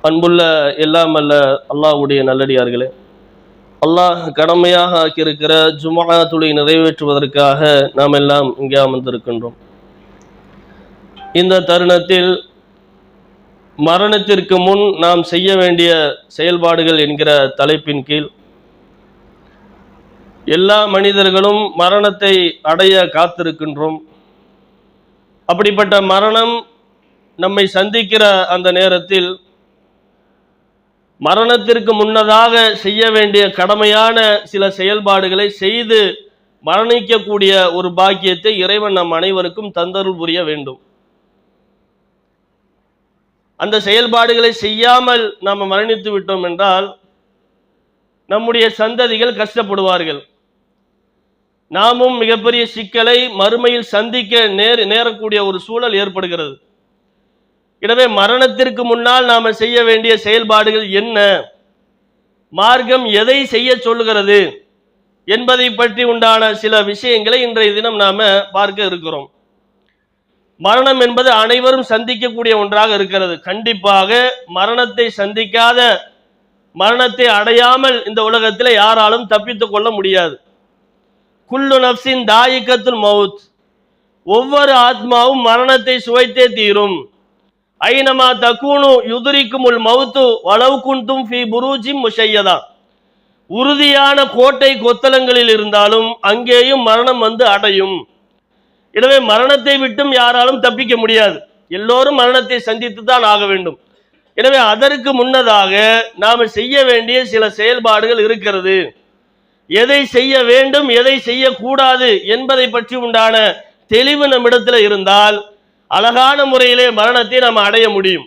அன்புள்ள எல்லாம் அல்ல அல்லாஹ்வுடைய நல்லடியார்களே, அல்லாஹ் கடமையாக ஆக்கியிருக்கிற ஜும்ஆ தொழுகை நிறைவேற்றுவதற்காக நாம் எல்லாம் இங்கே அமர்ந்திருக்கின்றோம். இந்த தருணத்தில் மரணத்திற்கு முன் நாம் செய்ய வேண்டிய செயல்பாடுகள் என்கிற தலைப்பின் கீழ் எல்லா மனிதர்களும் மரணத்தை அடைய காத்திருக்கின்றோம். அப்படிப்பட்ட மரணம் நம்மை சந்திக்கிற அந்த நேரத்தில் மரணத்திற்கு முன்னதாக செய்ய வேண்டிய கடமையான சில செயல்பாடுகளை செய்து மரணிக்கக்கூடிய ஒரு பாக்கியத்தை இறைவன் நம் அனைவருக்கும் தந்தருள் புரிய வேண்டும். அந்த செயல்பாடுகளை செய்யாமல் நாம் மரணித்து விட்டோம் என்றால் நம்முடைய சந்ததிகள் கஷ்டப்படுவார்கள். நாமும் மிகப்பெரிய சிக்கலை மறுமையில் சந்திக்க நேரக்கூடிய ஒரு சூழல் ஏற்படுகிறது. எனவே மரணத்திற்கு முன்னால் நாம் செய்ய வேண்டிய செயல்பாடுகள் என்ன, மார்க்கம் எதை செய்ய சொல்லுகிறது என்பதை பற்றி உண்டான சில விஷயங்களை இன்றைய தினம் நாம பார்க்க இருக்கிறோம். மரணம் என்பது அனைவரும் சந்திக்கக்கூடிய ஒன்றாக இருக்கிறது. கண்டிப்பாக மரணத்தை சந்திக்காத, மரணத்தை அடையாமல் இந்த உலகத்தில் யாராலும் தப்பித்துக் கொள்ள முடியாது. குல்லு நஃப்ஸின் தாயிகத்துல் மவுத், ஒவ்வொரு ஆத்மாவும் மரணத்தை சுவைத்தே தீரும். ஐனமா தக்கூனு யுதுரிக்குமுல் மவுத்து வலவ் குன்தும் ஃபீ புரூஜிம் முஷையதா, உறுதியான கோட்டை கொத்தளங்களில் இருந்தாலும் அங்கேயும் மரணம் வந்து அடையும். எனவே மரணத்தை விட்டும் யாராலும் தப்பிக்க முடியாது. எல்லோரும் மரணத்தை சந்தித்து தான் ஆக வேண்டும். எனவே அதற்கு முன்னதாக நாம் செய்ய வேண்டிய சில செயல்பாடுகள் இருக்கிறது. எதை செய்ய வேண்டும், எதை செய்யக்கூடாது என்பதை பற்றி உண்டான தெளிவு நம்மிடத்தில் இருந்தால் அழகான முறையிலே மரணத்தை நாம் அடைய முடியும்.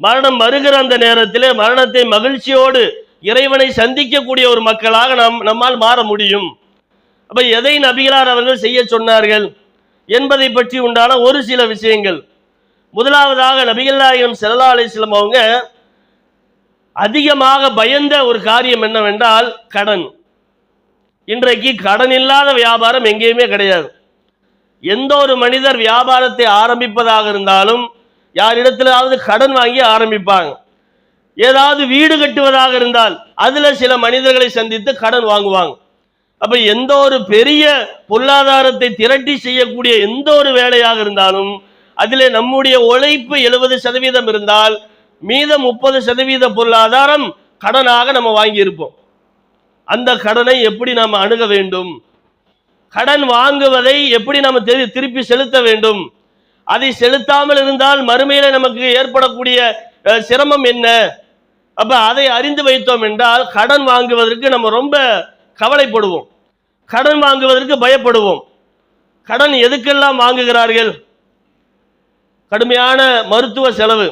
மரணம் வருகிற அந்த நேரத்திலே மரணத்தை மகிழ்ச்சியோடு இறைவனை சந்திக்கக்கூடிய ஒரு மக்களாக நம்மால் மாற முடியும். அப்ப எதை நபிகளார் அவர்கள் செய்ய சொன்னார்கள் என்பதை பற்றி உண்டான ஒரு சில விஷயங்கள். முதலாவதாக நபிகள் நாயகம் ஸல்லல்லாஹு அலைஹி வஸல்லம் அவங்க அதிகமாக பயந்த ஒரு காரியம் என்னவென்றால் கடன். இன்றைக்கு கடன் இல்லாத வியாபாரம் எங்கேயுமே கிடையாது. எந்த ஒரு மனிதர் வியாபாரத்தை ஆரம்பிப்பதாக இருந்தாலும் யாரிடத்திலாவது கடன் வாங்கி ஆரம்பிப்பாங்க. ஏதாவது வீடு கட்டுவதாக இருந்தால் அதுல சில மனிதர்களை சந்தித்து கடன் வாங்குவாங்க. அப்ப எந்த ஒரு பெரிய பொருளாதாரத்தை திரட்டி செய்யக்கூடிய எந்த ஒரு வேலையாக இருந்தாலும் அதிலே நம்முடைய உழைப்பு 70% இருந்தால் மீதம் 30% பொருளாதாரம் கடனாக நம்ம வாங்கி இருப்போம். அந்த கடனை எப்படி நாம் அணுக வேண்டும், கடன் வாங்குவதை எப்படி நம்ம திருப்பி செலுத்த வேண்டும், அதை செலுத்தாமல் இருந்தால் மறுமையில நமக்கு ஏற்படக்கூடிய சிரமம் என்ன, அப்ப அதை அறிந்து வைத்தோம் என்றால் கடன் வாங்குவதற்கு நம்ம ரொம்ப கவலைப்படுவோம், கடன் வாங்குவதற்கு பயப்படுவோம். கடன் எதுக்கெல்லாம் வாங்குகிறார்கள்? கடுமையான மருத்துவ செலவு,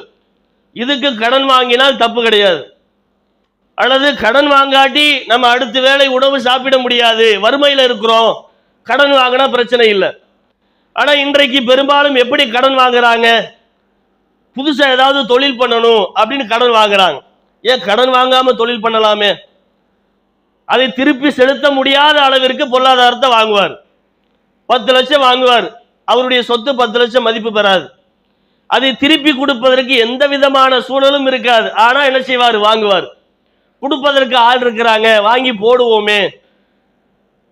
இதுக்கு கடன் வாங்கினால் தப்பு கிடையாது. அல்லது கடன் வாங்காட்டி நம்ம அடுத்த வேளை உணவு சாப்பிட முடியாது, வறுமையில் இருக்கிறோம், கடன் வாங்கினா பிரச்சனை இல்லை. ஆனா இன்றைக்கு பெரும்பாலும் எப்படி கடன் வாங்குறாங்க? புதுசா ஏதாவது தொழில் பண்ணணும் அப்படின்னு கடன் வாங்குறாங்க. ஏன் கடன் வாங்காம தொழில் பண்ணலாமே? அதை திருப்பி செலுத்த முடியாத அளவிற்கு பொருளாதாரத்தை வாங்குவார். 10 லட்சம் வாங்குவார், அவருடைய சொத்து 10 லட்சம் மதிப்பு பெறாது. அதை திருப்பி கொடுப்பதற்கு எந்த விதமான சூழலும் இருக்காது. ஆனா என்ன செய்வார்? வாங்குவார். கொடுப்பதற்கு ஆள் இருக்கிறாங்க, வாங்கி போடுவோமே.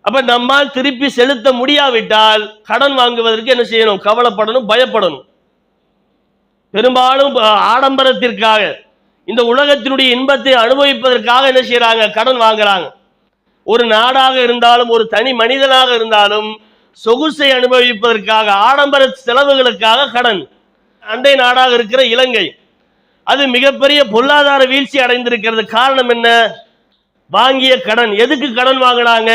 அப்ப நம்மால் திருப்பி செலுத்த முடியாவிட்டால் கடன் வாங்குவதற்கு என்ன செய்யணும்? கவலைப்படணும், பயப்படணும். பெரும்பாலும் ஆடம்பரத்திற்காக, இந்த உலகத்தினுடைய இன்பத்தை அனுபவிப்பதற்காக என்ன செய்யறாங்க? கடன் வாங்குறாங்க. ஒரு நாடாக இருந்தாலும் ஒரு தனி மனிதனாக இருந்தாலும் சொகுசை அனுபவிப்பதற்காக, ஆடம்பர செலவுகளுக்காக கடன். அண்டை நாடாக இருக்கிற இலங்கை அது மிகப்பெரிய பொருளாதார வீழ்ச்சி அடைந்திருக்கிறது. காரணம் என்ன? வாங்கிய கடன். எதுக்கு கடன் வாங்கினாங்க?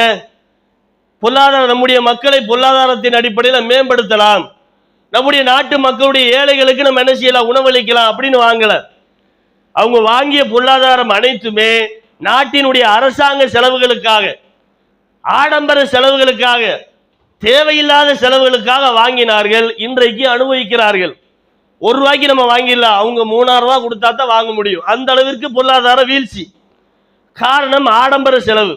பொருளாதார, நம்முடைய மக்களை பொருளாதாரத்தின் அடிப்படையில் மேம்படுத்தலாம், நம்முடைய நாட்டு மக்களுடைய ஏழைகளுக்கு நம்ம என்ன செய்யலாம்? உணவளிக்கலாம் அப்படின்னு வாங்கல. அவங்க வாங்கிய பொருளாதாரம் அனைத்துமே நாட்டினுடைய அரசாங்க செலவுகளுக்காக, ஆடம்பர செலவுகளுக்காக, தேவையில்லாத செலவுகளுக்காக வாங்கினார்கள். இன்றைக்கு அனுபவிக்கிறார்கள். ₹1 நம்ம வாங்கிடலாம், அவங்க ₹3000 கொடுத்தா தான் வாங்க முடியும். அந்த அளவிற்கு பொருளாதார வீழ்ச்சி. காரணம் ஆடம்பர செலவு.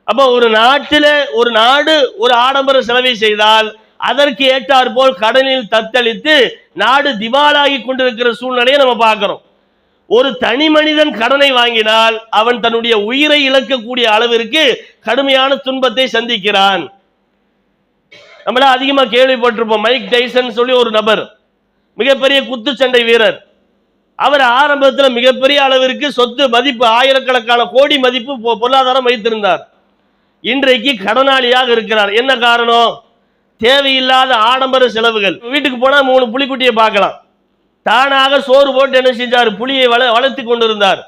அப்ப ஒரு நாட்டில் ஒரு நாடு ஒரு ஆடம்பர செலவை செய்தால் அதற்கு ஏற்றாற்போல் கடனில் தத்தளித்து நாடு திவாலாகி கொண்டிருக்கிற சூழ்நிலையை நம்ம பார்க்கிறோம். ஒரு தனி மனிதன் கடனை வாங்கினால் அவன் தன்னுடைய உயிரை இழக்கக்கூடிய அளவிற்கு கடுமையான துன்பத்தை சந்திக்கிறான். நம்மள அதிகமா கேள்விப்பட்டிருப்போம். மைக் டைசன் சொல்லி ஒரு நபர், மிகப்பெரிய குத்துச்சண்டை வீரர். அவர் ஆரம்பத்தில் மிகப்பெரிய அளவிற்கு சொத்து மதிப்பு, ஆயிரக்கணக்கான கோடி மதிப்பு பொருளாதாரம் வைத்திருந்தார். இன்றைக்கு கடனாளியாக இருக்கிறார். என்ன காரணம்? தேவையில்லாத ஆடம்பர செலவுகள். வீட்டுக்கு போனா 3 புலிக்குட்டியை பார்க்கலாம். தானாக சோறு போட்டு என்ன செஞ்சார்? புலியை வளர்த்து கொண்டிருந்தார்.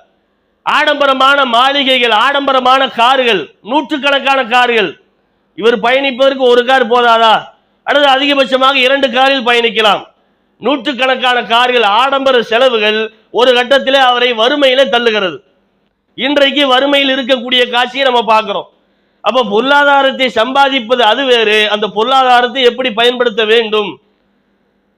ஆடம்பரமான மாளிகைகள், ஆடம்பரமான கார்கள், நூற்றுக்கணக்கான கார்கள். இவர் பயணிப்பதற்கு ஒரு கார் போதாதா? அல்லது அதிகபட்சமாக 2 காரில் பயணிக்கலாம். நூற்றுக்கணக்கான கார்கள், ஆடம்பர செலவுகள் ஒரு கட்டத்திலே அவரை வறுமையில தள்ளுகிறது. இன்றைக்கு வறுமையில் இருக்கக்கூடிய காட்சியை நம்ம பார்க்கிறோம். அப்ப பொருளாதாரத்தை சம்பாதிப்பது அது வேறு, அந்த பொருளாதாரத்தை எப்படி பயன்படுத்த வேண்டும்?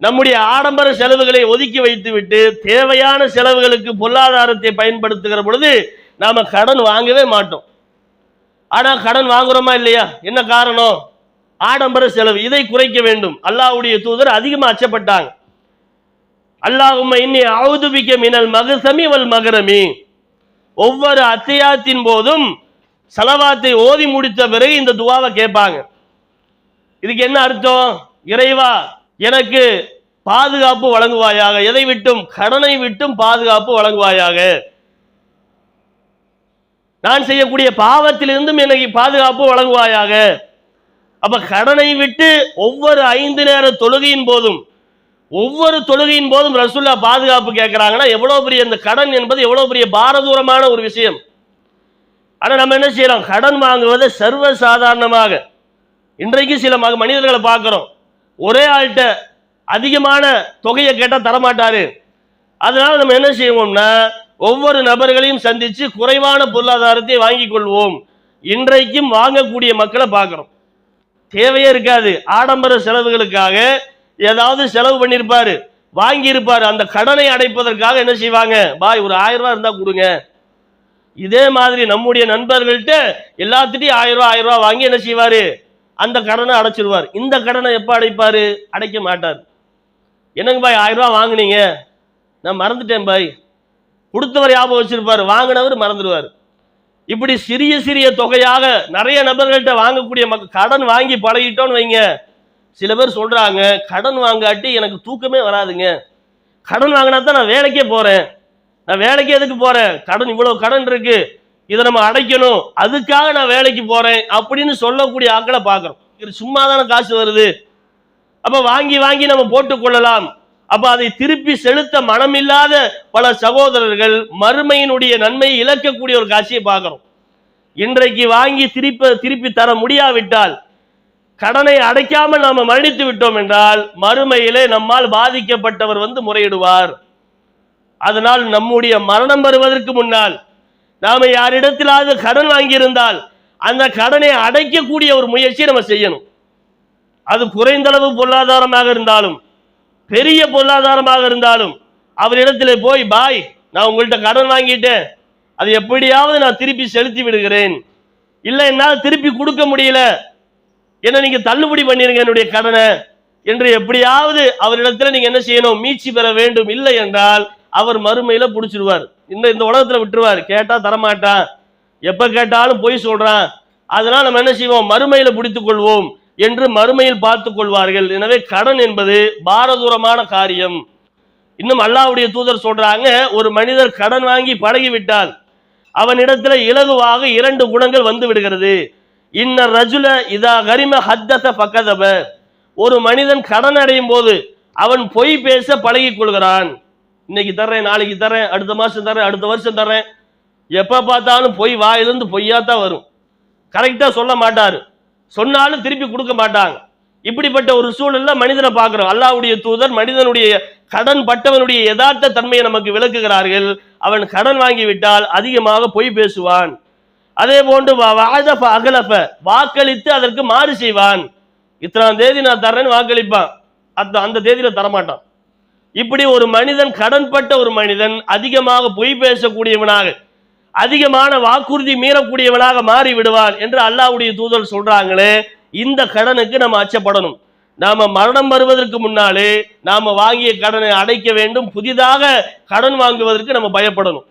நம்முடைய ஆடம்பர செலவுகளை ஒதுக்கி வைத்துவிட்டு தேவையான செலவுகளுக்கு பொருளாதாரத்தை பயன்படுத்துகிற பொழுது நாம கடன் வாங்கவே மாட்டோம். ஆனா கடன் வாங்குறோமா இல்லையா? என்ன காரணம்? ஆடம்பர செலவு. இதை குறைக்க வேண்டும். அல்லாஹ்வுடைய தூதர் அதிகமா அச்சப்பட்டாங்க. அல்லாஹும்ம இன்னி அஊது பிக மினல் மக்ஸமி வல் மக்ரமி. ஒவ்வொரு அத்தியாயத்தின் போதும் ஸலவாத்தை ஓதி முடித்த பிறகு இந்த துஆவை கேட்பாங்க. இதுக்கு என்ன அர்த்தம்? இறைவா, எனக்கு பாதுகாப்பு வழங்குவாயாக. எதை விட்டும்? கடனை விட்டும் பாதுகாப்பு வழங்குவாயாக. நான் செய்யக்கூடிய பாவத்திலிருந்தும் எனக்கு பாதுகாப்பு வழங்குவாயாக. அப்ப கடனை விட்டு ஒவ்வொரு 5 நேர தொழுகையின் போதும், ஒவ்வொரு தொழுகையின் போதும் ரசூல்லா பாதுகாப்பு கேட்கிறாங்கன்னா எவ்வளவு பெரிய இந்த கடன் என்பது எவ்வளவு பெரிய பாரதூரமான ஒரு விஷயம். ஆனா நம்ம என்ன செய்யறோம்? கடன் வாங்குவதை சர்வ சாதாரணமாக. இன்றைக்கு சில மனிதர்களை பார்க்கிறோம், ஒரே ஆள்கிட்ட அதிகமான தொகையை கேட்டால் தரமாட்டாரு. அதனால நம்ம என்ன செய்வோம்னா ஒவ்வொரு நபர்களையும் சந்திச்சு குறைவான பொருளாதாரத்தை வாங்கி கொள்வோம். இன்றைக்கும் வாங்கக்கூடிய மக்களை பார்க்கிறோம். தேவையே இருக்காது. ஆடம்பர செலவுகளுக்காக ஏதாவது செலவு பண்ணியிருப்பாரு, வாங்கி இருப்பாரு. அந்த கடனை அடைப்பதற்காக என்ன செய்வாங்க? பாய் ஒரு 1000 ரூபாய் இருந்தா கொடுங்க. இதே மாதிரி நம்முடைய நண்பர்கள்ட்ட எல்லாத்திட்டையும் 1000 ரூபாய் வாங்கி என்ன செய்வாரு? அந்த கடனை அடைச்சிருவார். இந்த கடனை எப்ப அடைப்பாரு? அடைக்க மாட்டார். என்னங்க பாய் 1000 ரூபாய் வாங்கினீங்க? நான் மறந்துட்டேன் பாய். கொடுத்தவர் ஞாபகம் வச்சிருப்பாரு, வாங்கினவர் மறந்துடுவார். இப்படி சிறிய சிறிய தொகையாக நிறைய நபர்கள்ட்ட வாங்கக்கூடிய கடன் வாங்கி பழகிட்டோன்னு வைங்க. சில பேர் சொல்றாங்க, கடன் வாங்காட்டி எனக்கு தூக்கமே வராதுங்க. கடன் வாங்கினா தான் நான் வேலைக்கே போறேன். நான் வேலைக்கு எதுக்கு போறேன்? கடன், இவ்வளவு கடன் இருக்கு, இதை நம்ம அடைக்கணும், அதுக்காக நான் வேலைக்கு போறேன் அப்படின்னு சொல்லக்கூடிய ஆட்களை பார்க்கிறோம். இது சும்மா தானே காசு வருது, அப்ப வாங்கி வாங்கி நம்ம போட்டுக் கொள்ளலாம். அப்ப அதை திருப்பி செலுத்த மனமில்லாத பல சகோதரர்கள் மறுமையினுடைய நன்மையை இழக்கக்கூடிய ஒரு காட்சியை பார்க்கிறோம். இன்றைக்கு வாங்கி திருப்பி தர முடியாவிட்டால், கடனை அடைக்காமல் நாம மரணித்து விட்டோம் என்றால் மறுமையிலே நம்மால் பாதிக்கப்பட்டவர் வந்து முறையிடுவார். அதனால் நம்முடைய மரணம் வருவதற்கு முன்னால் நாம யாரிடத்திலாவது கடன் வாங்கியிருந்தால் அந்த கடனை அடைக்கக்கூடிய ஒரு முயற்சியை நம்ம செய்யணும். அது குறைந்தளவு பொருளாதாரமாக இருந்தாலும் பெரிய பொருளாதாரமாக இருந்தாலும் அவரிடத்துல போய், பாய் நான் உங்கள்கிட்ட கடன் வாங்கிட்டேன், அது எப்படியாவது நான் திருப்பி செலுத்தி விடுகிறேன், இல்லை என்னால் திருப்பி கொடுக்க முடியல, என்ன நீங்க தள்ளுபடி பண்ணிருங்க என்னுடைய கடனை என்று எப்படியாவது அவரிடத்துல நீங்க என்ன செய்யணும்? மீட்சி பெற வேண்டும். இல்லை என்றால் அவர் மறுமையில பிடிச்சிருவார். இந்த உலகத்துல விட்டுருவார். கேட்டா தரமாட்டான், எப்ப கேட்டாலும் பொய் சொல்றான், அதனால் நம்ம என்ன செய்வோம்? மறுமையில பிடித்துக் கொள்வோம் என்று மறுமையில் பார்த்துக் கொள்வார்கள். எனவே கடன் என்பது பாரதூரமான காரியம். இன்னும் அல்லாஹ்வுடைய தூதர் சொல்றாங்க, ஒரு மனிதர் கடன் வாங்கி பழகிவிட்டால் அவனிடத்துல இலகுவாக 2 குணங்கள் வந்து விடுகிறது. இன்ன ரஜுல இதா கரிம ஹத்தத ஃபகதப. ஒரு மனிதன் கடன் அடையும் போது அவன் பொய் பேச பழகி கொள்கிறான். இன்னைக்கு தர்றேன், நாளைக்கு தர்றேன், அடுத்த மாசம் தர்றேன், அடுத்த வருஷம் தர்றேன், எப்ப பார்த்தாலும் பொய் வாயிலிருந்து பொய்யாத்தான் வரும். கரெக்டா சொல்ல மாட்டாரு, சொன்னாலும் திருப்பி கொடுக்க மாட்டாங்க. இப்படிப்பட்ட ஒரு சூழல்ல மனிதனை பார்க்கிறோம். அல்லாஹ்வுடைய தூதர் மனிதனுடைய கடன் பட்டவனுடைய யதார்த்த தன்மையை நமக்கு விளக்குகிறார்கள். அவன் கடன் வாங்கி விட்டால் அதிகமாக பொய் பேசுவான். அதே போன்று வாக்களித்து அதற்கு மாறு செய்வான். இத்தனாம் தேதி நான் தர்றேன்னு வாக்களிப்பான், அந்த தேதியில தரமாட்டான். இப்படி ஒரு மனிதன், கடன்பட்ட ஒரு மனிதன் அதிகமாக பொய் பேசக்கூடியவனாக, அதிகமான வாக்குறுதி மீறக்கூடியவனாக மாறி விடுவான் என்று அல்லாஹ்வுடைய தூதர் சொல்றாங்களே. இந்த கடனுக்கு நம்ம அச்சப்படணும். நாம மரணம் வருவதற்கு முன்னாலே நாம வாங்கிய கடனை அடைக்க வேண்டும். புதிதாக கடன் வாங்குவதற்கு நம்ம பயப்படணும்.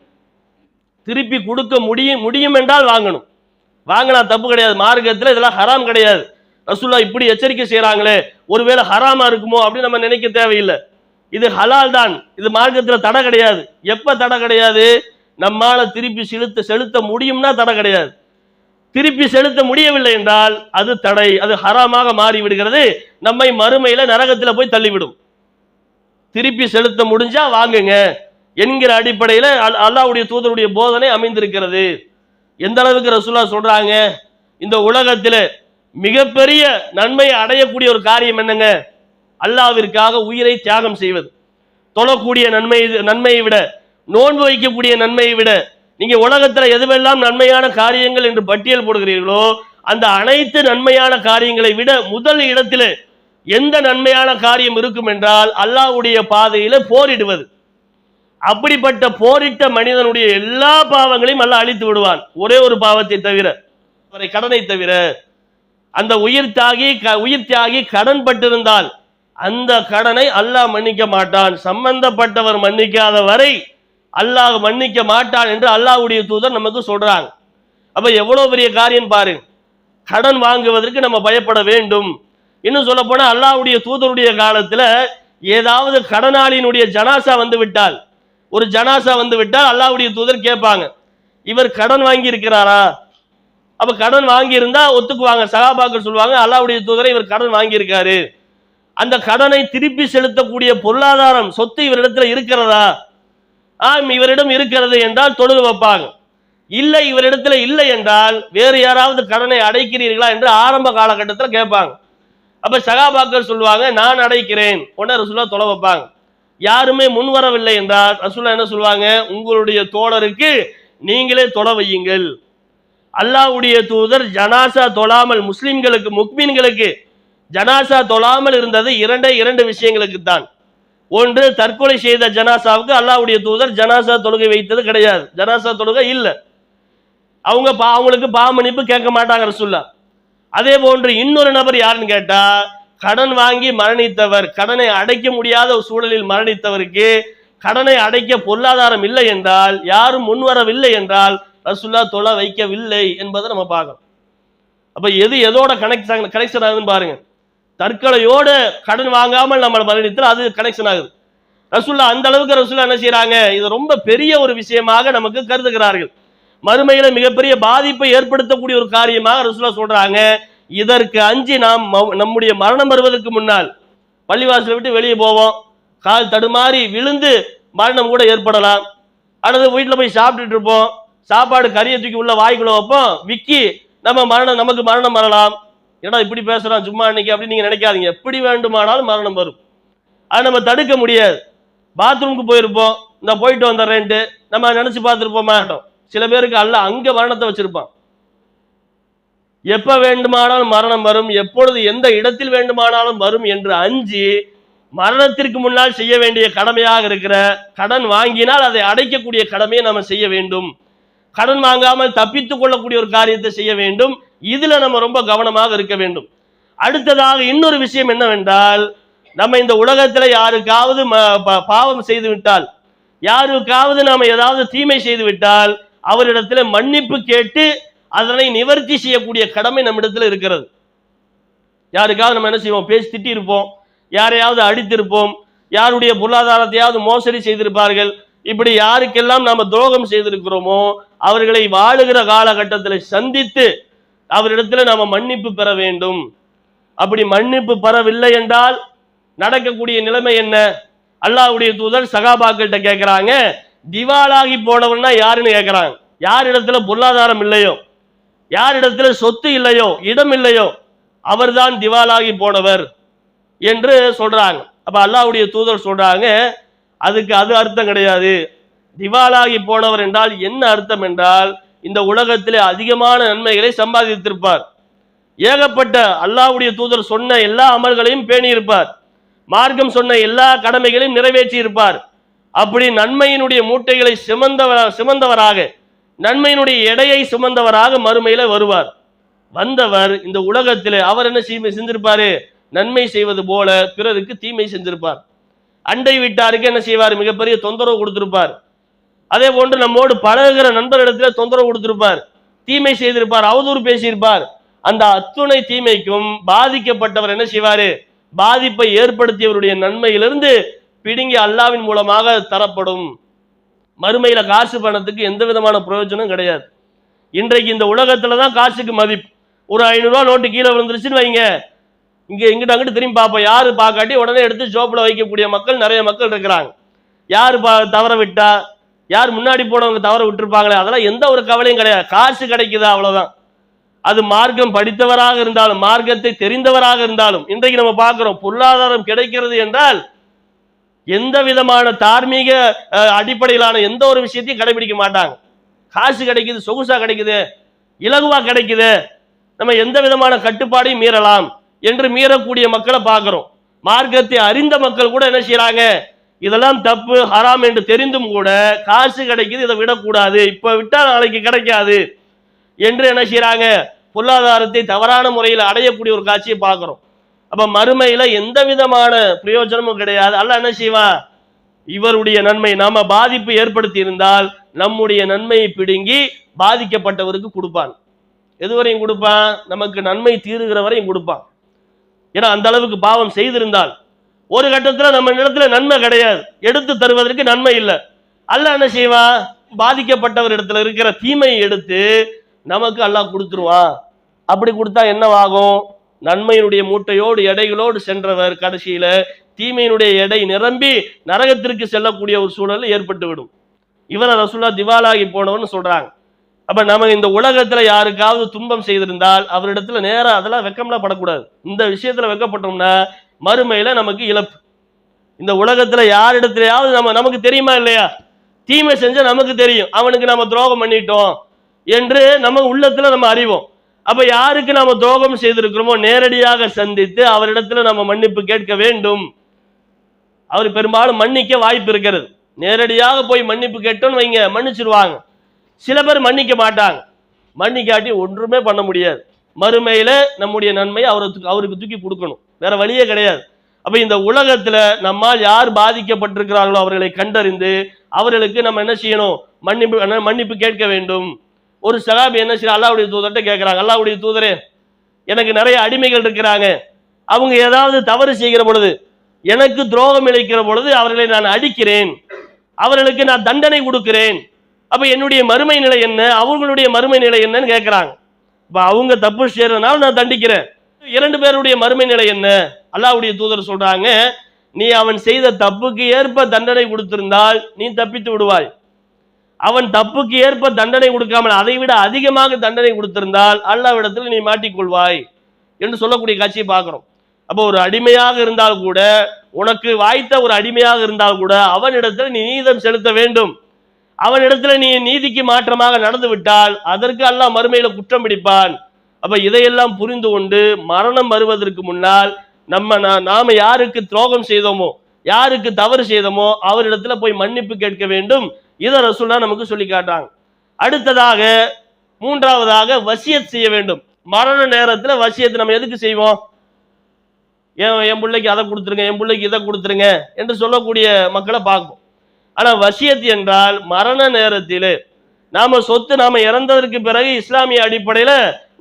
திருப்பி கொடுக்க முடியும் என்றால் வாங்கணும். வாங்கினா தப்பு கிடையாது. மார்க்கத்தில் இதெல்லாம் ஹராம் கிடையாது. ரசூலுல்லாஹ் இப்படி எச்சரிக்கை செய்யறாங்களே, ஒருவேளை ஹராமா இருக்குமோ அப்படின்னு நம்ம நினைக்க தேவையில்லை. இது ஹலால் தான். இது மார்க்கத்தில் தடை கிடையாது. எப்ப தடை கிடையாது? நம்மால திருப்பி செலுத்த முடியும்னா தடை கிடையாது. திருப்பி செலுத்த முடியவில்லை என்றால் அது தடை, அது ஹராமாக மாறி விடுகிறது. நம்மை மறுமையில நரகத்தில் போய் தள்ளிவிடும். திருப்பி செலுத்த முடிஞ்சா வாங்குங்க என்கிற அடிப்படையில் அல்லாஹ்வுடைய தூதருடைய போதனை அமைந்திருக்கிறது. எந்த அளவுக்கு ரசூலுல்லாஹ் சொல்றாங்க, இந்த உலகத்தில் மிகப்பெரிய நன்மையை அடையக்கூடிய ஒரு காரியம் என்னங்க? அல்லாஹ்விற்காக உயிரை தியாகம் செய்வது. தொழக்கூடிய நன்மையை விட, நோன்பு வைக்கக்கூடிய நன்மையை விட, நீங்க உலகத்துல எதுவெல்லாம் நன்மையான காரியங்கள் என்று பட்டியல் போடுகிறீர்களோ அந்த அனைத்து நன்மையான காரியங்களை விட முதல் இடத்திலே எந்த நன்மையான காரியம் இருக்கும் என்றால் அல்லாஹ்வுடைய பாதையில போரிடுவது. அப்படிப்பட்ட போரிட்ட மனிதனுடைய எல்லா பாவங்களையும் அல்லாஹ் அழித்து விடுவான். ஒரே ஒரு பாவத்தை தவிர, அவரை கடனை தவிர. அந்த உயிர் தியாகி கடன் பட்டிருந்தால் அந்த கடனை அல்லாஹ் மன்னிக்க மாட்டான். சம்பந்தப்பட்டவர் மன்னிக்காத வரை அல்லாஹ் மன்னிக்க மாட்டான் என்று அல்லாஹ்வுடைய தூதர் நமக்கு சொல்றாங்க. அப்ப எவ்வளவு பெரிய காரியம் பாருங்க. கடன் வாங்குவதற்கு நம்ம பயப்பட வேண்டும். இன்னும் சொல்ல போனா அல்லாஹ்வுடைய தூதருடைய காலத்துல ஏதாவது கடனாளியினுடைய ஜனாசா வந்து விட்டால், ஒரு ஜனாசா வந்து விட்டால் அல்லாஹ்வுடைய தூதர் கேட்பாங்க, இவர் கடன் வாங்கி இருக்கிறாரா? அப்ப கடன் வாங்கி இருந்தா ஒத்துக்குவாங்க. சஹாபாக்கள் சொல்லுவாங்க, அல்லாஹ்வுடைய தூதரை இவர் கடன் வாங்கி இருக்காரு, அந்த கடனை திருப்பி செலுத்தக்கூடிய பொருளாதாரம் சொத்து இவரிடத்துல இருக்கிறதா? இவரிடம் இருக்கிறது என்றால் தொழுது வைப்பாங்க. இல்லை இவரிடத்துல இல்லை என்றால் வேறு யாராவது கடனை அடைக்கிறீர்களா என்று ஆரம்ப காலகட்டத்தில் கேட்பாங்க. அப்ப சஹாபாக்கள் சொல்லுவாங்க, நான் அடைக்கிறேன். உடனே ரசூலுல்லாஹ் தொலை வைப்பாங்க. யாருமே முன்வரவில்லை என்றால் ரசூலுல்லாஹ் என்ன சொல்லுவாங்க, உங்களுடைய தோழருக்கு நீங்களே தொலை வையுங்கள். அல்லாஹ்வுடைய தூதர் ஜனாசா தொழாமல், முஸ்லிம்களுக்கு முக்மீன்களுக்கு ஜனாசா தொழாமல் இருந்தது இரண்டு விஷயங்களுக்கு தான். ஒன்று, தற்கொலை செய்த ஜனாசாவுக்கு அல்லாஹ்வுடைய தூதர் ஜனாசா தொழுகை வைத்தது கிடையாது. ஜனாசா தொழுகை இல்லை. அவங்களுக்கு பாவமன்னிப்பு கேட்க மாட்டாங்க ரசூலுல்லாஹ். அதே போன்று இன்னொரு நபர் யாருன்னு கேட்டா, கடன் வாங்கி மரணித்தவர், கடனை அடைக்க முடியாத ஒரு சூழலில் மரணித்தவருக்கு கடனை அடைக்க பொருளாதாரம் இல்லை என்றால், யாரும் முன்வரவில்லை என்றால் ரசூலுல்லாஹ் தொலை வைக்கவில்லை என்பதை நம்ம பார்க்கணும். அப்ப எதோட கனெக்ஷன் ஆகுதுன்னு பாருங்க. தற்கொலையோடு கடன் வாங்காமல் நம்ம மரணித்தால் அது கனெக்ஷன் ஆகுது. ரசூலுல்லாஹ் அந்த அளவுக்கு ரசூலுல்லாஹ் என்ன செய்யறாங்க, இது ரொம்ப பெரிய ஒரு விஷயமாக நமக்கு கருதுகிறார்கள். மறுமையில மிகப்பெரிய பாதிப்பை ஏற்படுத்தக்கூடிய ஒரு காரியமாக ரசூலுல்லாஹ் சொல்றாங்க. இதற்கு அஞ்சி நாம் நம்முடைய மரணம் வருவதற்கு முன்னால் பள்ளிவாசலை விட்டு வெளியே போவோம், கால் தடுமாறி விழுந்து மரணம் கூட ஏற்படலாம். அல்லது வீட்டில் போய் சாப்பிட்டுட்டு இருப்போம், சாப்பாடு கறியை தூக்கி உள்ள வாய்க்குள்ள வைப்போம், விக்கி நமக்கு மரணம் வரலாம். ஏன்னா இப்படி பேசுறான் சும்மா இன்னைக்கு அப்படின்னு நீங்க நினைக்காதீங்க. எப்படி வேண்டுமானாலும் மரணம் வரும். அதை நம்ம தடுக்க முடியாது. பாத்ரூமுக்கு போயிருப்போம், இந்த போயிட்டு வந்துடுறேன்ட்டு நம்ம நினைச்சு பார்த்துருப்போம் மாட்டோம். சில பேருக்கு அல்லாஹ் அங்க மரணத்தை வச்சிருப்பான். எப்ப வேண்டுமானாலும் மரணம் வரும், எப்பொழுது எந்த இடத்தில் வேண்டுமானாலும் வரும் என்று அஞ்சி மரணத்திற்கு முன்னால் செய்ய வேண்டிய கடமையாக இருக்கிற கடன் வாங்கினால் அதை அடைக்கக்கூடிய கடமையை நம்ம செய்ய வேண்டும். கடன் வாங்காமல் தப்பித்துக் கொள்ளக்கூடிய ஒரு காரியத்தை செய்ய வேண்டும். இதுல நம்ம ரொம்ப கவனமாக இருக்க வேண்டும். அடுத்ததாக இன்னொரு விஷயம் என்னவென்றால், நம்ம இந்த உலகத்துல யாருக்காவது பாவம் செய்து விட்டால், யாருக்காவது நாம ஏதாவது தீமை செய்து விட்டால் அவரிடத்துல மன்னிப்பு கேட்டு அதனை நிவர்த்தி செய்யக்கூடிய கடமை நம்மிடத்துல இருக்கிறது. யாருக்காவது நம்ம என்ன செய்வோம், பேசி திட்டி இருப்போம், யாரையாவது அடித்திருப்போம், யாருடைய பொருளாதாரத்தையாவது மோசடி செய்திருப்பார்கள். இப்படி யாருக்கெல்லாம் நாம துரோகம் செய்திருக்கிறோமோ அவர்களை வாழுகிற காலகட்டத்தில் சந்தித்து அவரிடத்துல நாம மன்னிப்பு பெற வேண்டும். அப்படி மன்னிப்பு பெறவில்லை என்றால் நடக்கக்கூடிய நிலைமை என்ன? அல்லாஹ்வுடைய தூதர் சஹாபாக்கள்கிட்ட கேட்கிறாங்க, திவாலாகி போனவன்னா யாருன்னு கேட்கிறாங்க. யார் இடத்துல பொருளாதாரம் இல்லையோ, யார் இடத்துல சொத்து இல்லையோ, இடம் இல்லையோ, அவர்தான் திவாலாகி போனவர் என்று சொல்றாங்க. அப்ப அல்லாஹ்வுடைய தூதர் சொல்றாங்க, அதுக்கு அது அர்த்தம் கிடையாது. திவாலாகி போனவர் என்றால் என்ன அர்த்தம் என்றால், இந்த உலகத்திலே அதிகமான நன்மைகளை சம்பாதித்திருப்பார், ஏகப்பட்ட அல்லாஹ்வுடைய தூதர் சொன்ன எல்லா அமல்களையும் பேணி இருப்பார், மார்க்கம் சொன்ன எல்லா கடமைகளையும் நிறைவேற்றி இருப்பார். அப்படி நன்மையினுடைய மூட்டைகளை சுமந்தவராக, நன்மையினுடைய எடையை சுமந்தவராக மறுமையில வருவார். வந்தவர் இந்த உலகத்திலே அவர் என்ன செஞ்சிருப்பாரு, நன்மை செய்வது போல பிறருக்கு தீமை செஞ்சிருப்பார். அண்டை வீட்டாருக்கு என்ன செய்வார்? மிகப்பெரிய தொந்தரவு கொடுத்திருப்பார். அதே போன்று நம்மோடு பழகுகிற நண்பரிடத்துல தொந்தரவு கொடுத்திருப்பார், தீமை செய்திருப்பார், அவதூறு பேசியிருப்பார். அந்த அத்துணை தீமைக்கும் பாதிக்கப்பட்டவர் என்ன செய்வாரு? பாதிப்பை ஏற்படுத்தியவருடைய நன்மையிலிருந்து பிடுங்கி அல்லாவின் மூலமாக தரப்படும். மறுமையில காசு பணத்துக்கு எந்த விதமான பிரயோஜனம் கிடையாது. இன்றைக்கு இந்த உலகத்துல தான் காசுக்கு மதிப்பு. ஒரு 500 ரூபா நோட்டு கீழே விழுந்துருச்சுன்னு வைங்க, இங்க இங்கிட்ட அங்கிட்டு திரும்பி பார்ப்போம், யாரு பார்க்காட்டி உடனே எடுத்து ஜோப்பில் வைக்கக்கூடிய மக்கள் நிறைய மக்கள் இருக்கிறாங்க. யாரு தவற விட்டா, யார் முன்னாடி போனவங்க தவற விட்டுருப்பாங்களே, அதெல்லாம் எந்த ஒரு கவலையும் கிடையாது. காசு கிடைக்குதா அவ்வளவுதான். அது மார்க்கம் படித்தவராக இருந்தாலும் மார்க்கத்தை தெரிந்தவராக இருந்தாலும், இன்றைக்கு நம்ம பார்க்கிறோம் பொருளாதாரம் கிடைக்கிறது என்றால் எந்த விதமான தார்மீக அடிப்படையிலான எந்த ஒரு விஷயத்தையும் கடைபிடிக்க மாட்டாங்க. காசு கிடைக்குது, சொகுசா கிடைக்குது, இலகுவா கிடைக்குது, நம்ம எந்த விதமான கட்டுப்பாடையும் மீறலாம் என்று மீறக்கூடிய மக்களை பார்க்கிறோம். மார்க்கத்தை அறிந்த மக்கள் கூட என்ன செய்யறாங்க? இதெல்லாம் தப்பு ஹராம் என்று தெரிந்தும் கூட காசு கிடைக்குது, இதை விடக்கூடாது, இப்ப விட்டா நாளைக்கு கிடைக்காது என்று என்ன செய்யறாங்க? பொருளாதாரத்தை தவறான முறையில் அடையக்கூடிய ஒரு காட்சியை பார்க்கிறோம். அப்ப மறுமையில எந்த விதமான பிரயோஜனமும் கிடையாது. அல்லாஹ் என்ன செய்வான்? இவருடைய நன்மை நாம பாதிப்பு ஏற்படுத்தி இருந்தால் நம்முடைய நன்மையை பிடுங்கி பாதிக்கப்பட்டவருக்கு கொடுப்பான். எதுவரையும் கொடுப்பான்? நமக்கு நன்மை தீருகிற வரையும் கொடுப்பான். ஏன்னா அந்த அளவுக்கு பாவம் செய்திருந்தால் ஒரு கட்டத்தில் நம்ம இடத்துல நன்மை கிடையாது, எடுத்து தருவதற்கு நன்மை இல்லை. அல்லாஹ் என்ன செய்வான்? பாதிக்கப்பட்டவர் இடத்துல இருக்கிற தீமையை எடுத்து நமக்கு அல்லாஹ் கொடுத்துருவான். அப்படி கொடுத்தா என்னவாகும்? நன்மையினுடைய மூட்டையோடு எடைகளோடு சென்றவர் கடைசியில தீமையினுடைய எடை நிரம்பி நரகத்திற்கு செல்லக்கூடிய ஒரு சூழல் ஏற்பட்டுவிடும். இவரை ரசூலுல்லாஹ் திவாலாகி போனவன்னு சொல்றாங்க. அப்ப நம்ம இந்த உலகத்துல யாருக்காவது துன்பம் செய்திருந்தால் அவரிடத்துல நேரம் அதெல்லாம் வெக்கம்லாம் படக்கூடாது. இந்த விஷயத்துல வெக்கப்பட்டோம்னா மறுமையில நமக்கு இழப்பு. இந்த உலகத்துல யாரிடத்திலேயாவது நமக்கு தெரியுமா இல்லையா? தீமை செஞ்ச நமக்கு தெரியும், அவனுக்கு நம்ம துரோகம் பண்ணிட்டோம் என்று நம்ம உள்ளத்துல நம்ம அறிவோம். அப்ப யாருக்கு நாம துரோகம் செய்திருக்கிறோமோ நேரடியாக சந்தித்து அவரிடத்துல நம்ம மன்னிப்பு கேட்க வேண்டும். அவர் பெரும்பாலும் மன்னிக்க வாய்ப்பு இருக்கிறது. நேரடியாக போய் மன்னிப்பு கேட்டோன்னு வைங்க, மன்னிச்சிருவாங்க. சில பேர் மன்னிக்க மாட்டாங்க, மன்னிக்காட்டி ஒன்றுமே பண்ண முடியாது. மறுமையில நம்முடைய நன்மையை அவருக்கு தூக்கி கொடுக்கணும், வேற வழியே கிடையாது. அப்ப இந்த உலகத்துல நம்மால் யார் பாதிக்கப்பட்டிருக்கிறார்களோ அவர்களை கண்டறிந்து அவர்களுக்கு நம்ம என்ன செய்யணும்? மன்னிப்பு கேட்க வேண்டும். ஒரு சகாபி என்ன செய்ய அல்லாஹ்வுடைய தூதர்கிட்ட கேட்கிறாங்க, அல்லாஹ்வுடைய தூதரே, எனக்கு நிறைய அடிமைகள் இருக்கிறாங்க, அவங்க ஏதாவது தவறு செய்கிற பொழுது, எனக்கு துரோகம் இழைக்கிற பொழுது அவர்களை நான் அடிக்கிறேன், அவர்களுக்கு நான் தண்டனை கொடுக்கிறேன், அப்ப என்னுடைய மறுமை நிலை என்ன, அவங்களுடைய மறுமை நிலை என்னன்னு கேட்கிறாங்க. அப்ப அவங்க தப்பு செய்யறதுனால நான் தண்டிக்கிறேன், 2 பேருடைய மறுமை நிலை என்ன? அல்லாஹ்வுடைய தூதர் சொல்றாங்க, நீ அவன் செய்த தப்புக்கு ஏற்ப தண்டனை கொடுத்திருந்தால் நீ தப்பித்து விடுவாய், அவன் தப்புக்கு ஏற்ப தண்டனை கொடுக்காமல் அதை விட அதிகமாக தண்டனை கொடுத்திருந்தால் அல்லாஹ்விடத்தில் நீ மாட்டிக்கொள்வாய் என்று சொல்லக்கூடிய காட்சியை பார்க்கிறோம். அப்போ ஒரு அடிமையாக இருந்தால் கூட, உனக்கு வாய்த்த ஒரு அடிமையாக இருந்தால் கூட அவனிடத்தில் நீ நீதம் செலுத்த வேண்டும். அவனிடத்துல நீ நீதிக்கு மாற்றமாக நடந்து விட்டால் அதற்கு அல்லாஹ் மறுமையில குற்றம் பிடிப்பான். அப்ப இதையெல்லாம் புரிந்து கொண்டு மரணம் வருவதற்கு முன்னால் நாம யாருக்கு துரோகம் செய்தோமோ, யாருக்கு தவறு செய்தோமோ அவரிடத்துல போய் மன்னிப்பு கேட்க வேண்டும். இதை ரசூலுல்லாஹ் நமக்கு சொல்லி காட்டுறாங்க. அடுத்ததாக 3ஆவதாக வசியத் செய்ய வேண்டும். மரண நேரத்துல வசியத் நம்ம எதுக்கு செய்வோம்? என் பிள்ளைக்கு அதை கொடுத்துருங்க, என் பிள்ளைக்கு இதை கொடுத்துருங்க என்று சொல்லக்கூடிய மக்களை பார்ப்போம். ஆனா வசியத் என்றால் மரண நேரத்திலே நாம சொத்து நாம இறந்ததற்கு பிறகு இஸ்லாமிய அடிப்படையில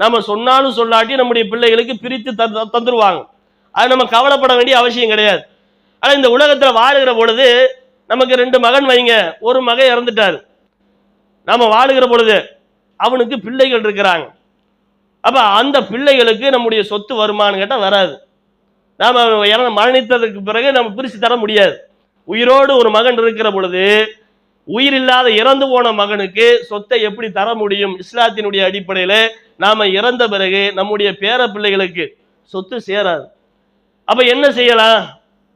நாம சொன்னாலும் சொல்லாட்டி நம்முடைய பிள்ளைகளுக்கு பிரித்து தந்துருவாங்க. அது நம்ம கவலைப்பட வேண்டிய அவசியம் கிடையாது. ஆனா இந்த உலகத்துல வாழுகிற பொழுது நமக்கு 2 மகன் வைங்க, ஒரு மகன் இறந்துட்டாரு, நாம வாழுகிற பொழுது அவனுக்கு பிள்ளைகள் இருக்கிறாங்க. அப்ப அந்த பிள்ளைகளுக்கு நம்முடைய சொத்து வருமானு கேட்டா வராது. நாம மரணித்ததற்கு பிறகு நம்ம பிரித்து தர முடியாது. உயிரோடு ஒரு மகன் இருக்கிற பொழுது உயிர் இல்லாத இறந்து போன மகனுக்கு சொத்தை எப்படி தர முடியும்? இஸ்லாத்தினுடைய அடிப்படையில நாம இறந்த பிறகு நம்முடைய பேர பிள்ளைகளுக்கு சொத்து சேராது. அப்ப என்ன செய்யலாம்?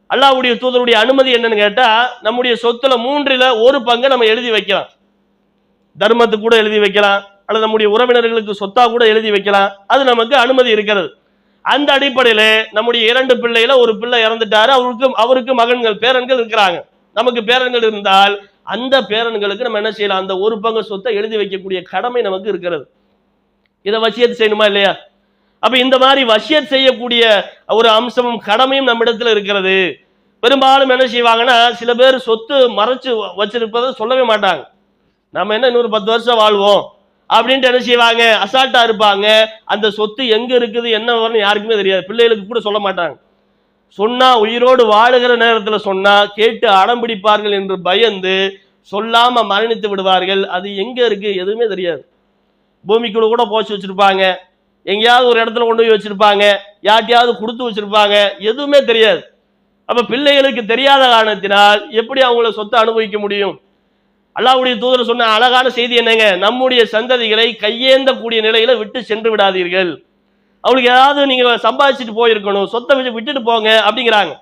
அல்லாஹ்வுடைய தூதருடைய அனுமதி என்னன்னு கேட்டா, நம்முடைய சொத்துல 3ல் 1 பங்கை நம்ம எழுதி வைக்கலாம். தர்மத்துக்கு கூட எழுதி வைக்கலாம், அல்லது நம்முடைய உறவினர்களுக்கு சொத்தா கூட எழுதி வைக்கலாம். அது நமக்கு அனுமதி இருக்கிறது. அந்த அடிப்படையில நம்முடைய 2 பிள்ளையில ஒரு பிள்ளை இறந்துட்டாரு, அவருக்கு மகன்கள் பேரன்கள் இருக்கிறாங்க. நமக்கு பேரன்கள் இருந்தால் அந்த பேரன்களுக்கு நம்ம என்ன செய்யலாம்? அந்த 1 பங்கு சொத்தை எழுதி வைக்கக்கூடிய கடமை நமக்கு இருக்கிறது. இதை வசியத்து செய்யணுமா இல்லையா? அப்ப இந்த மாதிரி வசியத் செய்யக்கூடிய ஒரு அம்சமும் கடமையும் நம்மிடத்துல இருக்கிறது. பெரும்பாலும் என்ன செய்வாங்கன்னா, சில பேர் சொத்து மறைச்சு வச்சிருப்பதை சொல்லவே மாட்டாங்க. நம்ம என்ன இன்னொரு 10 வருஷம் வாழ்வோம் அப்படின்ட்டு என்ன செய்வாங்க, அசால்ட்டா இருப்பாங்க. அந்த சொத்து எங்க இருக்குது என்ன வரும்னு யாருக்குமே தெரியாது. பிள்ளைகளுக்கு கூட சொல்ல மாட்டாங்க. சொன்னா உயிரோடு வாழுகிற நேரத்துல சொன்னா கேட்டு அடம் பிடிப்பார்கள் என்று பயந்து சொல்லாம மரணித்து விடுவார்கள். அது எங்க இருக்கு எதுவுமே தெரியாது. பூமிக்குள்ள கூட போச்சு வச்சிருப்பாங்க, எங்கேயாவது ஒரு இடத்துல கொண்டு போய் வச்சிருப்பாங்க, யார்ட்டையாவது கொடுத்து வச்சிருப்பாங்க, எதுவுமே தெரியாது. அப்ப பிள்ளைகளுக்கு தெரியாத காரணத்தினால் எப்படி அவங்கள சொத்தை அனுபவிக்க முடியும்? அல்லாஹ்வுடைய தூதர் சொன்ன அழகான செய்தி என்னங்க, நம்முடைய சந்ததிகளை கையேந்தக்கூடிய நிலையில விட்டு சென்று விடாதீர்கள். அவங்களுக்கு ஏதாவது நீங்க சம்பாதிச்சுட்டு போயிருக்கணும், சொத்தை விட்டுட்டு போங்க அப்படிங்கிறாங்க.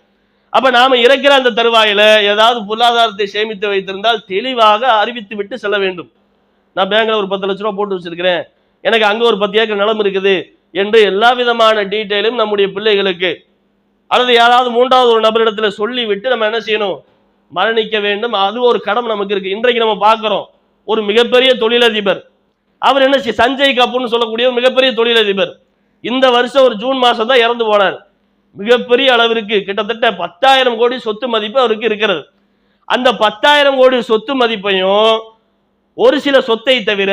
அப்ப நாம இறக்கிற அந்த தருவாயில ஏதாவது பொருளாதாரத்தை சேமித்து வைத்திருந்தால் தெளிவாக அறிவித்து விட்டு செல்ல வேண்டும். நான் பேங்க்ல ஒரு 10 லட்ச ரூபா போட்டு வச்சிருக்கிறேன், எனக்கு அங்க ஒரு 10 ஏக்கர் நிலம் இருக்குது என்று எல்லா விதமான டீட்டெயிலும் நம்முடைய பிள்ளைகளுக்கு அல்லது யாராவது மூன்றாவது ஒரு நபரிடத்துல சொல்லி விட்டு நம்ம என்ன செய்யணும், மரணிக்க வேண்டும். அது ஒரு கடமை நமக்கு இருக்கு. இன்றைக்கு நம்ம பார்க்கிறோம், ஒரு மிகப்பெரிய தொழிலதிபர், அவர் என்ன சஞ்சய் கபூர்னு சொல்லக்கூடிய ஒரு மிகப்பெரிய தொழிலதிபர், இந்த வருஷம் ஒரு ஜூன் மாசம் தான் இறந்து போனார். மிகப்பெரிய அளவிற்கு கிட்டத்தட்ட 10,000 கோடி சொத்து மதிப்பு அவருக்கு இருக்கிறது. அந்த 10,000 கோடி சொத்து மதிப்பையும் ஒரு சில சொத்தை தவிர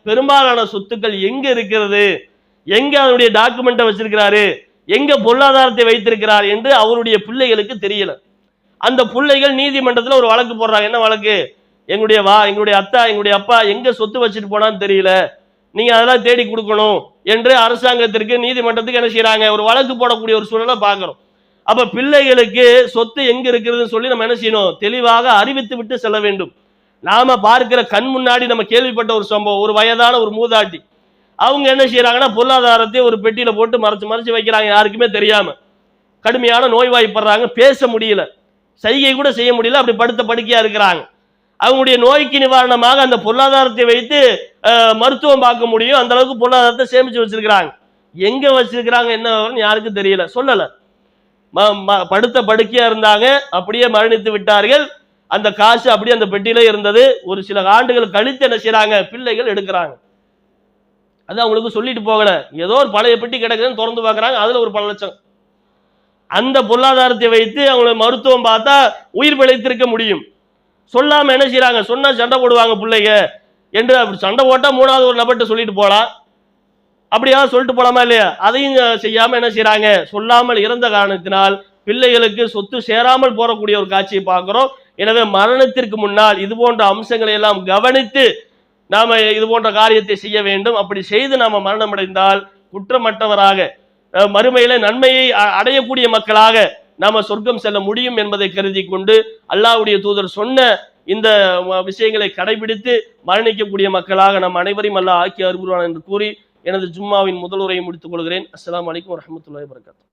பெரும்பாலான சொத்துக்கள் எங்க இருக்கிறது, எங்க அதனுடைய டாக்குமெண்ட்டை வச்சிருக்கிறாரு, எங்க பொருளாதாரத்தை வைத்திருக்கிறார் என்று அவருடைய பிள்ளைகளுக்கு தெரியல. அந்த பிள்ளைகள் நீதிமன்றத்தில் ஒரு வழக்கு போடுறாங்க. என்ன வழக்கு? எங்களுடைய அத்தா எங்களுடைய அப்பா எங்க சொத்து வச்சுட்டு போனான்னு தெரியல, நீங்க அதெல்லாம் தேடி கொடுக்கணும் என்று அரசாங்கத்திற்கு நீதிமன்றத்துக்கு என்ன செய்யறாங்க, ஒரு வழக்கு போடக்கூடிய ஒரு சூழலை பார்க்கிறோம். அப்ப பிள்ளைகளுக்கு சொத்து எங்க இருக்கிறதுன்னு சொல்லி நம்ம என்ன செய்யணும், தெளிவாக அறிவித்து விட்டு செல்ல வேண்டும். நாம பார்க்கிற கண் முன்னாடி நம்ம கேள்விப்பட்ட ஒரு சம்பவம், ஒரு வயதான ஒரு மூதாட்டி, அவங்க என்ன செய்யறாங்கன்னா பொருளாதாரத்தை ஒரு பெட்டியில போட்டு மறைச்சு மறைச்சு வைக்கிறாங்க, யாருக்குமே தெரியாம. கடுமையான நோய்வாய்ப்படுறாங்க, பேச முடியல, சைகை கூட செய்ய முடியல, அப்படி படுத்த படுக்கையா இருக்கிறாங்க. அவங்களுடைய நோய்க்கு நிவாரணமாக அந்த பொருளாதாரத்தை வைத்து மருத்துவம் பார்க்க முடியும், அந்த அளவுக்கு பொருளாதாரத்தை சேமிச்சு வச்சிருக்கிறாங்க. எங்க வச்சிருக்கிறாங்க என்ன யாருக்கும் தெரியல, சொல்லல. படுத்த படுக்கையா இருந்தாங்க, அப்படியே மரணித்து விட்டார்கள். அந்த காசு அப்படியே அந்த பெட்டியில இருந்தது. ஒரு சில ஆண்டுகள் கழித்து என்ன செய்யறாங்க, பிள்ளைகள் எடுக்கிறாங்க. அது அவங்களுக்கு சொல்லிட்டு போகல, ஏதோ ஒரு பழைய பெட்டி கிடக்குதுன்னு திறந்து பார்க்கறாங்க, அதுல ஒரு 10 லட்சம். அந்த பொருளாதாரத்தை வைத்து அவங்களை மருத்துவம் பார்த்தா உயிர் பிழைத்திருக்க முடியும். சொல்லாம என்ன செய்யறாங்க, சொன்னா சண்டை போடுவாங்க பிள்ளைங்க என்று. அப்படி சண்டை போட்டா 3வது ஒரு நபர்கிட்ட சொல்லிட்டு போலாம், அப்படியாவது சொல்லிட்டு போலாமா இல்லையா? அதையும் செய்யாம என்ன செய்யறாங்க, சொல்லாமல் இறந்த காரணத்தினால் பிள்ளைகளுக்கு சொத்து சேராமல் போறக்கூடிய ஒரு காட்சியை பார்க்கிறோம். எனவே மரணத்திற்கு முன்னால் இது போன்ற அம்சங்களை எல்லாம் கவனித்து நாம இது போன்ற காரியத்தை செய்ய வேண்டும். அப்படி செய்து நாம மரணம் அடைந்தால் குற்றமற்றவராக மறுமையில நன்மையை அடையக்கூடிய மக்களாக நாம சொர்க்கம் செல்ல முடியும் என்பதை கருதி கொண்டு அல்லாஹ்வுடைய தூதர் சொன்ன இந்த விஷயங்களை கடைபிடித்து மரணிக்கக்கூடிய மக்களாக நம் அனைவரையும் அல்லாஹ் ஆக்கி அருள்வான் என்று கூறி எனது ஜும்மாவின் முதல் உரையை முடித்துக் கொள்கிறேன். அஸ்ஸலாமு அலைக்கும் வரஹ்மத்துல்லாஹி வபரகாத்துஹு.